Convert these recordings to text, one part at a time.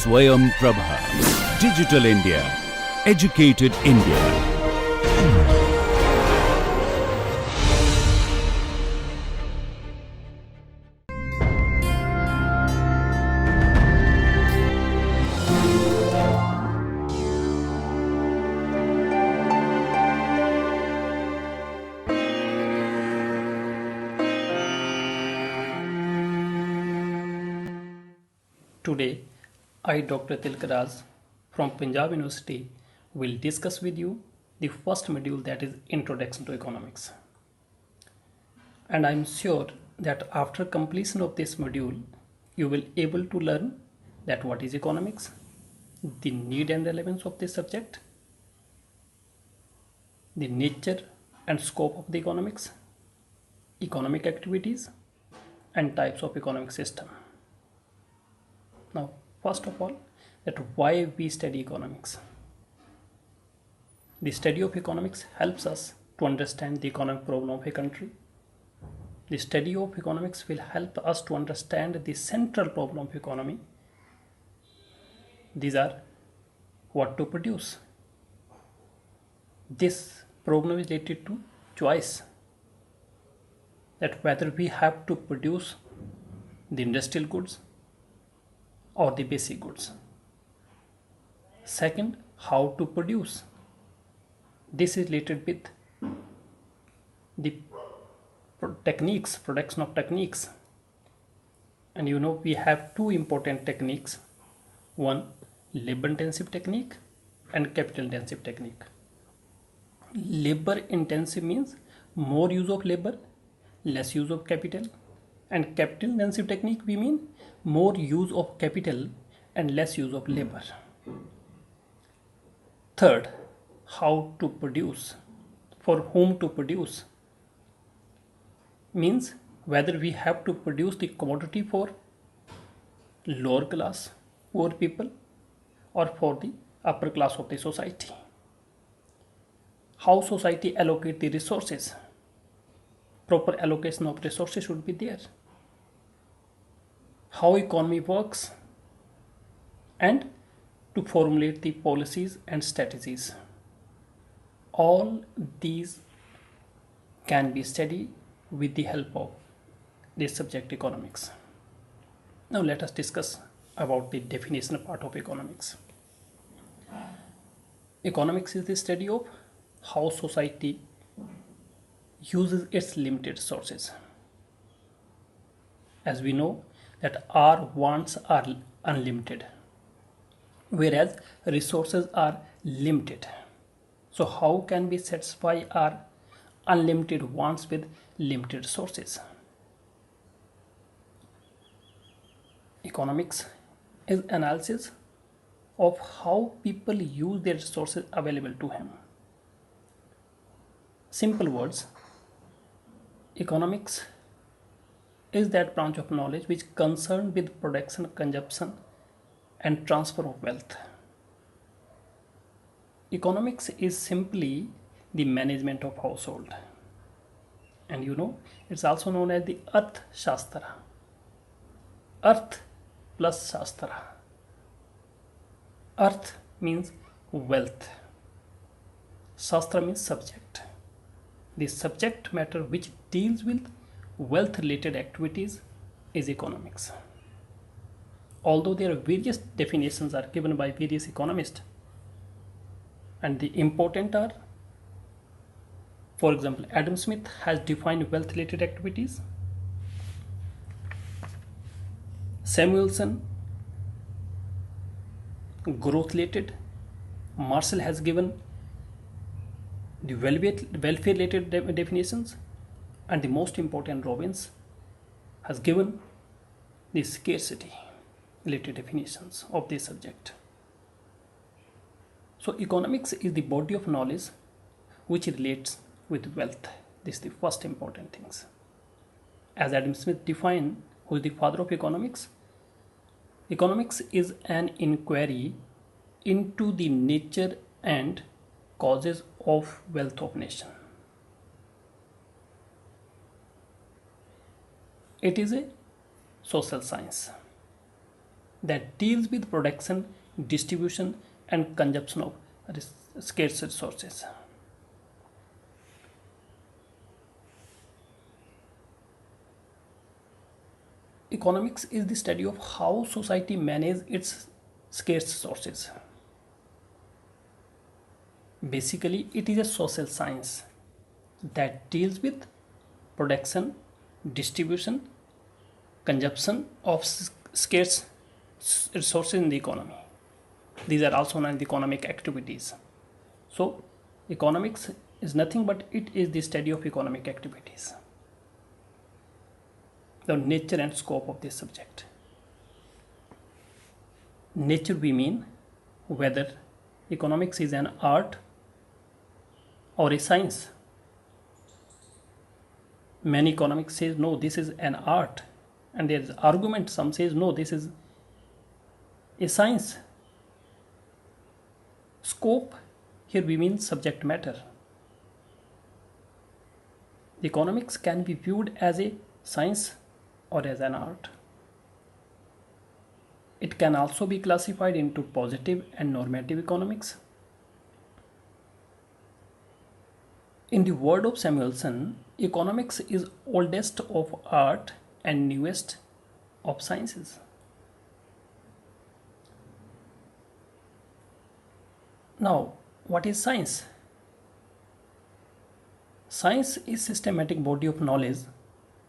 Swayam Prabha. Digital India. Educated India. Today, I, Dr. Tilkaraj from Punjab University, will discuss with you the first module, that is Introduction to Economics. And I am sure that after completion of this module, you will able to learn that what is economics, the need and relevance of this subject, the nature and scope of the economics, economic activities, and types of economic system. Now, first of all, that why we study economics. The study of economics helps us to understand the economic problem of a country. The study of economics will help us to understand the central problem of economy. These are what to produce. This problem is related to choice, that whether we have to produce the industrial goods or the basic goods. Second, how to produce. This is related with the techniques, production of techniques. And you know we have two important techniques. One, labor intensive technique and capital intensive technique. Labor intensive means more use of labor, less use of capital. And capital intensive technique we mean more use of capital and less use of labor. Third, how to produce, for whom to produce, means whether we have to produce the commodity for lower class poor people or for the upper class of the society. How society allocate the resources, proper allocation of resources should be there. How economy works, and to formulate the policies and strategies. All these can be studied with the help of this subject economics. Now let us discuss about the definition part of economics. Economics is the study of how society uses its limited resources. As we know that our wants are unlimited, whereas resources are limited. So how can we satisfy our unlimited wants with limited resources? Economics is analysis of how people use their resources available to him. Simple words, economics is that branch of knowledge which concerned with production, consumption, and transfer of wealth. Economics is simply the management of household, and you know it's also known as the Arth Shastra. Earth plus Shastra. Earth means wealth. Shastra means subject. The subject matter which deals with wealth related activities is economics. Although there are various definitions are given by various economists, and the important are, for example, Adam Smith has defined wealth related activities. Samuelson, growth related. Marshall has given the welfare related definitions, and the most important, Robbins has given the scarcity related definitions of this subject. So economics is the body of knowledge which relates with wealth. This is the first important things. As Adam Smith defined, who is the father of economics, economics is an inquiry into the nature and causes of wealth of nation. It is a social science. that deals with production, distribution, and consumption of scarce resources. Economics is the study of how society manages its scarce resources. Basically, it is a social science that deals with production, distribution, consumption of scarce resources in the economy. These are also known as economic activities. So, economics is nothing but it is the study of economic activities. The nature and scope of this subject. Nature we mean whether economics is an art or a science. Many economics says no, this is an art, and there is argument. Some says no, this is a science. Scope here we mean subject matter. The economics can be viewed as a science or as an art. It can also be classified into positive and normative economics. In the word of Samuelson, economics is oldest of art and newest of sciences. Now, what is science? Science is systematic body of knowledge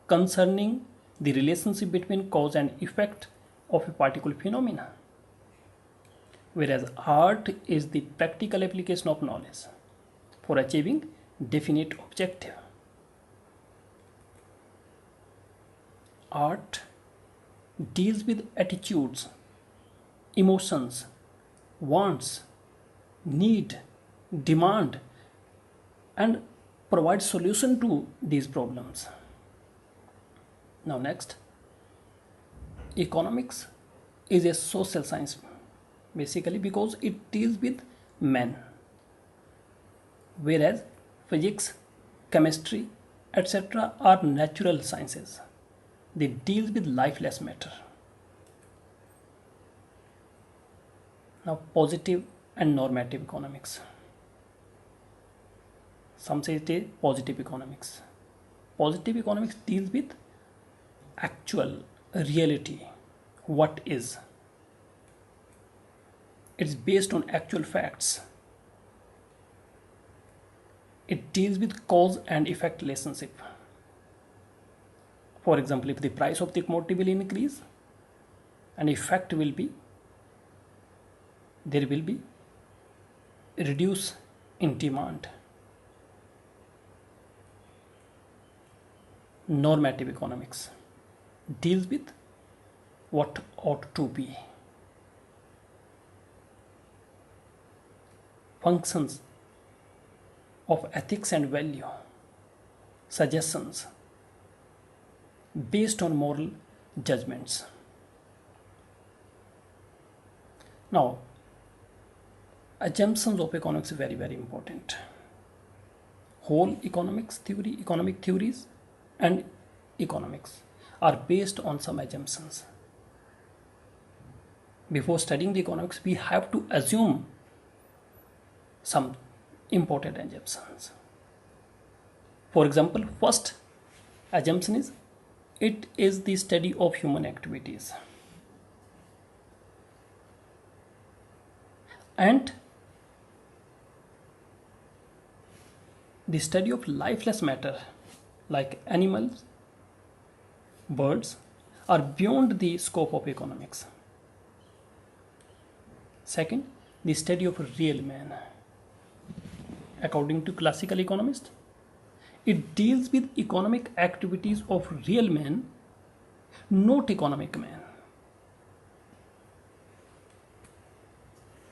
concerning the relationship between cause and effect of a particular phenomena, whereas art is the practical application of knowledge for achieving definite objective. Art deals with attitudes, emotions, wants, need, demand, and provides solution to these problems. Now next, economics is a social science basically because it deals with men, whereas physics, chemistry, etc. are natural sciences. They deal with lifeless matter. Now positive and normative economics. Some say it is positive economics. Positive economics deals with actual reality, what is. It's based on actual facts. It deals with cause and effect relationship. For example, if the price of the commodity will increase, an effect will be there will be a reduce in demand. Normative economics deals with what ought to be. Functions of ethics and value, suggestions based on moral judgments. Now, assumptions of economics is very, very important. Whole economic theories and economics are based on some assumptions. Before studying the economics, we have to assume some important assumptions. For example, first assumption is it is the study of human activities, and the study of lifeless matter like animals, birds are beyond the scope of economics. Second, the study of a real man. According to classical economists, it deals with economic activities of real men, not economic men.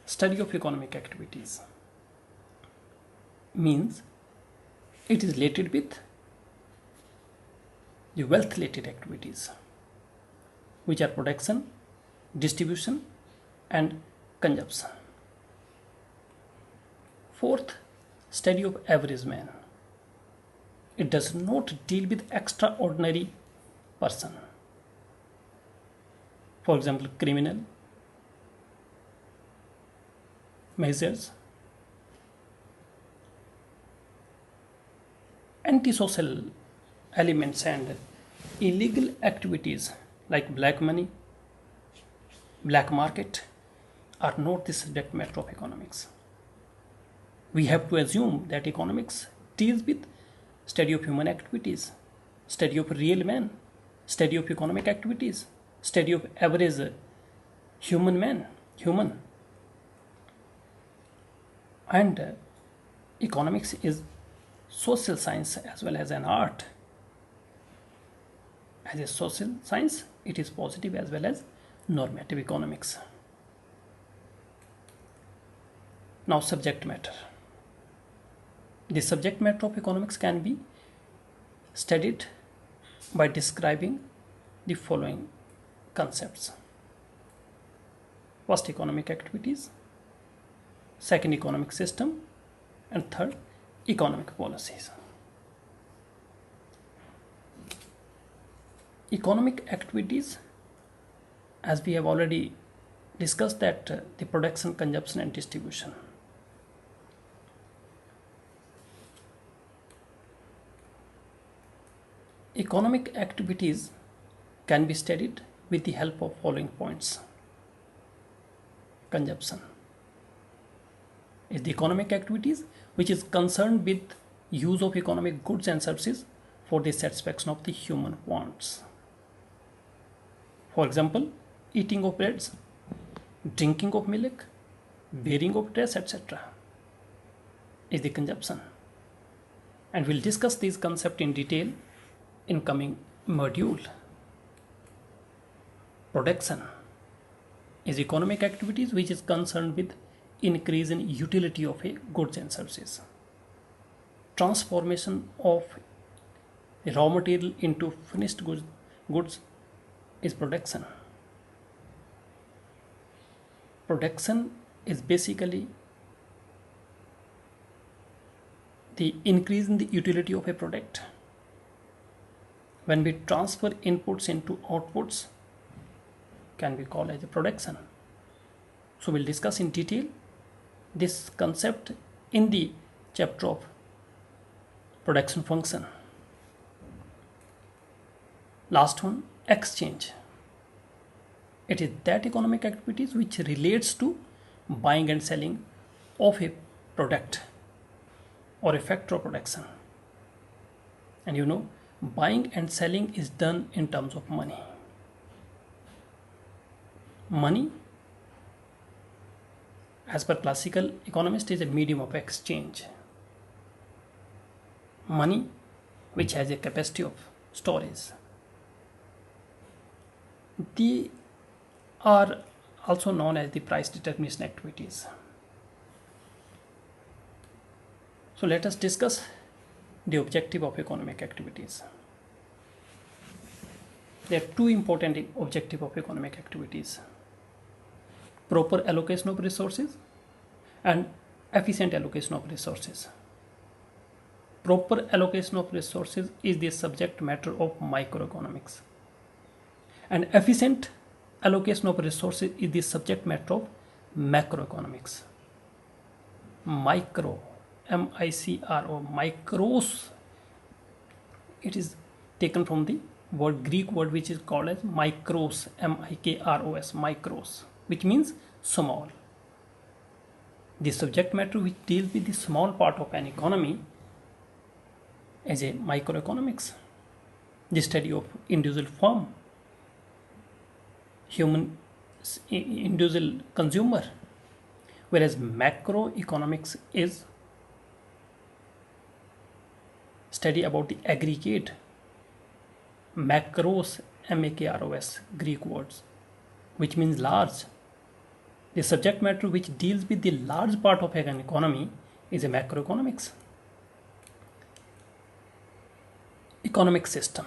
Study of economic activities means it is related with the wealth related activities, which are production, distribution, and consumption. Fourth, study of average man. It does not deal with extraordinary person. For example, criminal, measures, antisocial elements and illegal activities like black money, black market are not the subject matter of economics. We have to assume that economics deals with study of human activities, study of real man, study of economic activities, study of average human. And economics is social science as well as an art. As a social science, it is positive as well as normative economics. Now, subject matter. The subject matter of economics can be studied by describing the following concepts. First, economic activities. Second, economic system. And third, economic policies. Economic activities, as we have already discussed, that the production, consumption and distribution. Economic activities can be studied with the help of following points. Consumption is the economic activities which is concerned with use of economic goods and services for the satisfaction of the human wants. For example, eating of breads, drinking of milk, wearing of dress, etc. is the consumption. And we'll discuss these concepts in detail in coming module. Production is economic activities which is concerned with increase in utility of a goods and services. Transformation of raw material into finished goods is production. Production is basically the increase in the utility of a product. When we transfer inputs into outputs, can be called as a production. So we'll discuss in detail this concept in the chapter of production function. Last one, exchange. It is that economic activities which relates to buying and selling of a product or a factor of production. And you know, buying and selling is done in terms of money. Money, as per classical economist, is a medium of exchange. Money which has a capacity of storage. They are also known as the price determination activities. So let us discuss the objective of economic activities. There are two important objectives of economic activities: proper allocation of resources and efficient allocation of resources. Proper allocation of resources is the subject matter of microeconomics, and efficient allocation of resources is the subject matter of macroeconomics. Micro, M-I-C-R-O, micros, it is taken from the Greek word which is called as micros, M-I-K-R-O-S, micros, which means small. The subject matter which deals with the small part of an economy is a microeconomics, the study of individual firm, human individual consumer, whereas macroeconomics is study about the aggregate. Macros, M-A-K-R-O-S, Greek words, which means large. The subject matter which deals with the large part of an economy is a macroeconomics. Economic system.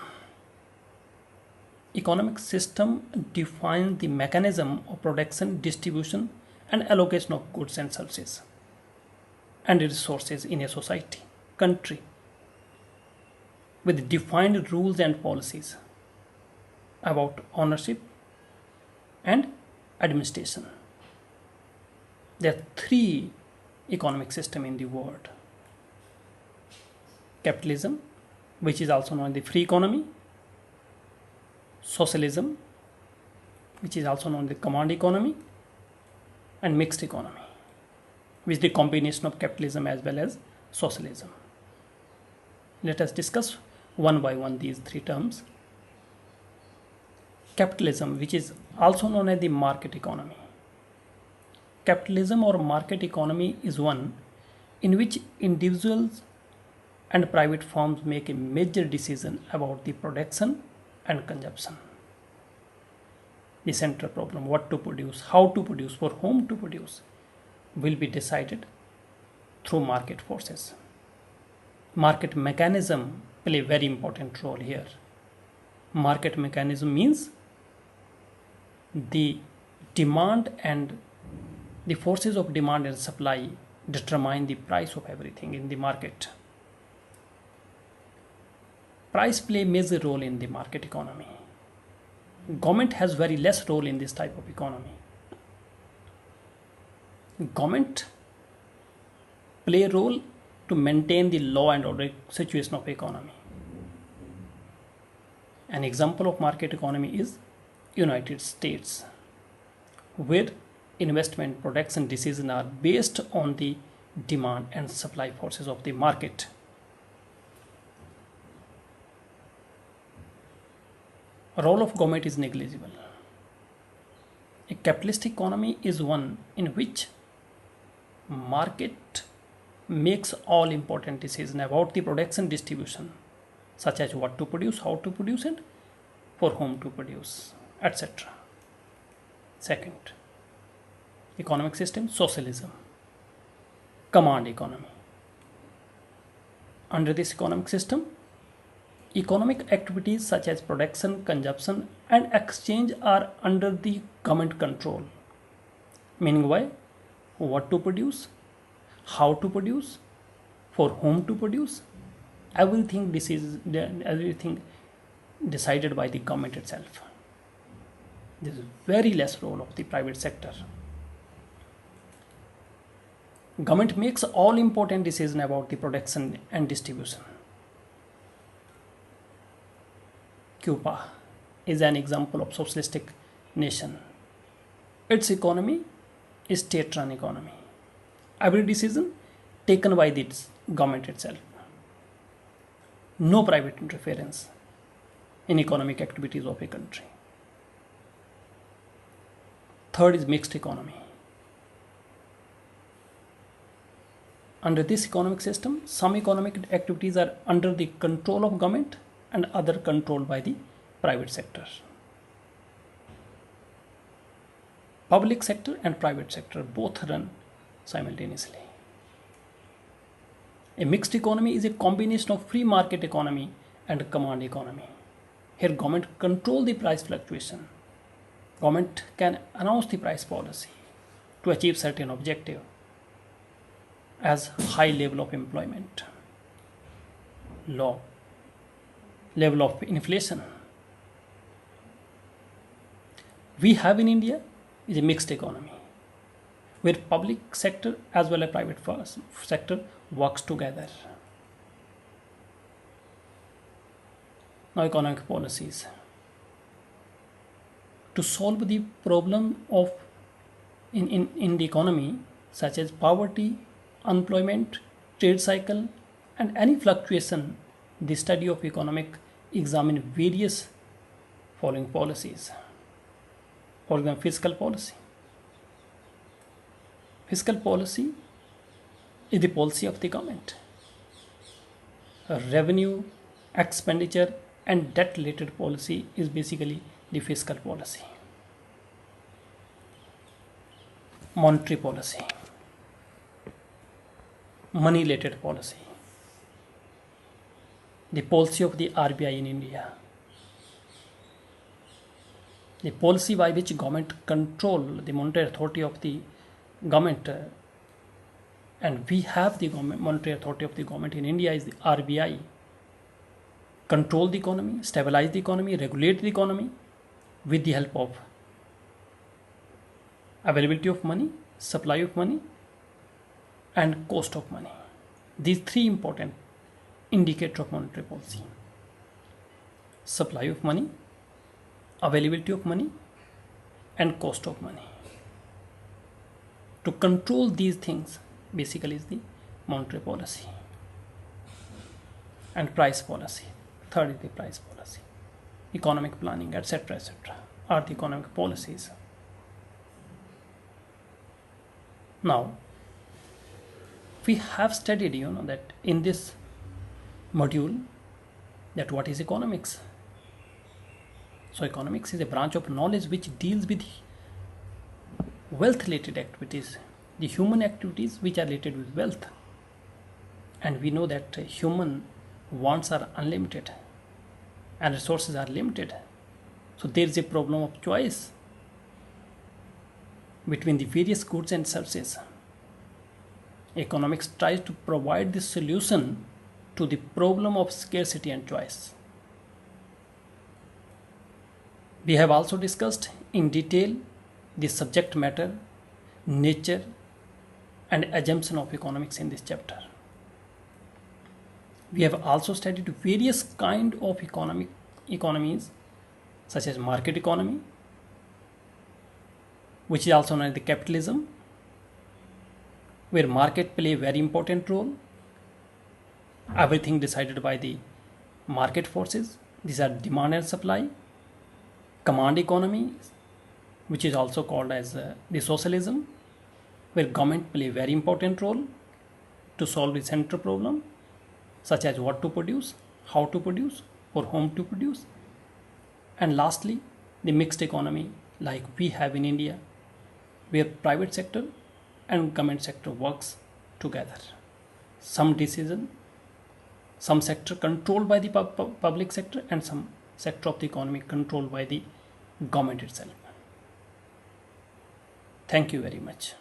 Economic system defines the mechanism of production, distribution and allocation of goods and services and resources in a society, country, with defined rules and policies about ownership and administration. There are three economic systems in the world: capitalism, which is also known as the free economy; socialism, which is also known as the command economy; and mixed economy, which is the combination of capitalism as well as socialism. Let us discuss one by one these three terms. Capitalism, which is also known as the market economy. Capitalism or market economy is one in which individuals and private firms make a major decision about the production and consumption. The central problem, what to produce, how to produce, for whom to produce, will be decided through market forces. Market mechanism play a very important role here. Market mechanism means the demand and the forces of demand and supply determine the price of everything in the market. Price play a major role in the market economy. Government has very less role in this type of economy. Government play a role to maintain the law and order situation of economy. An example of market economy is United States, where investment, production decisions are based on the demand and supply forces of the market. Role of government is negligible. A capitalist economy is one in which market makes all important decisions about the production distribution, such as what to produce, how to produce it, for whom to produce, etc. Second, economic system, socialism, command economy. Under this economic system, economic activities such as production, consumption, and exchange are under the government control. Meaning why? What to produce, how to produce, for whom to produce, everything decided by the government itself. There is very less role of the private sector. Government makes all important decisions about the production and distribution. Cuba is an example of socialistic nation. Its economy is state-run economy. Every decision taken by its government itself. No private interference in economic activities of a country. Third is mixed economy. Under this economic system, some economic activities are under the control of government and other controlled by the private sector. Public sector and private sector both run simultaneously. A mixed economy is a combination of free market economy and command economy. Here government control the price fluctuation. Government can announce the price policy to achieve certain objective, as high level of employment, low level of inflation. We have in India is a mixed economy where public sector as well as private sector works together. Now economic policies. To solve the problem of in the economy such as poverty, unemployment, trade cycle, and any fluctuation, the study of economic examine various following policies. For example, fiscal policy. Fiscal policy is the policy of the government. Revenue, expenditure, and debt related policy is basically the fiscal policy. Monetary policy. Money related policy. The policy of the RBI in India. The policy by which government control the monetary authority of the government, and we have the monetary authority of the government in India is the RBI. Control the economy, stabilize the economy, regulate the economy with the help of availability of money supply of money, and cost of money. These three important indicators of monetary policy: supply of money, availability of money, and cost of money. To control these things basically is the monetary policy. And price policy, third is the price policy. Economic planning, etc., are the economic policies. Now, we have studied, that in this module, that what is economics. So economics is a branch of knowledge which deals with wealth related activities, the human activities which are related with wealth. And we know that human wants are unlimited and resources are limited. So there is a problem of choice between the various goods and services. Economics tries to provide the solution to the problem of scarcity and choice. We have also discussed in detail the subject matter, nature, and assumption of economics in this chapter. We have also studied various kind of economies, such as market economy, which is also known as the capitalism, where market play a very important role. Everything decided by the market forces. These are demand and supply. Command economy, which is also called as the socialism, where government play a very important role to solve the central problem, such as what to produce, how to produce, or whom to produce. And lastly, the mixed economy like we have in India, where private sector and government sector works together. Some sector controlled by the public sector, and some sector of the economy controlled by the government itself. Thank you very much.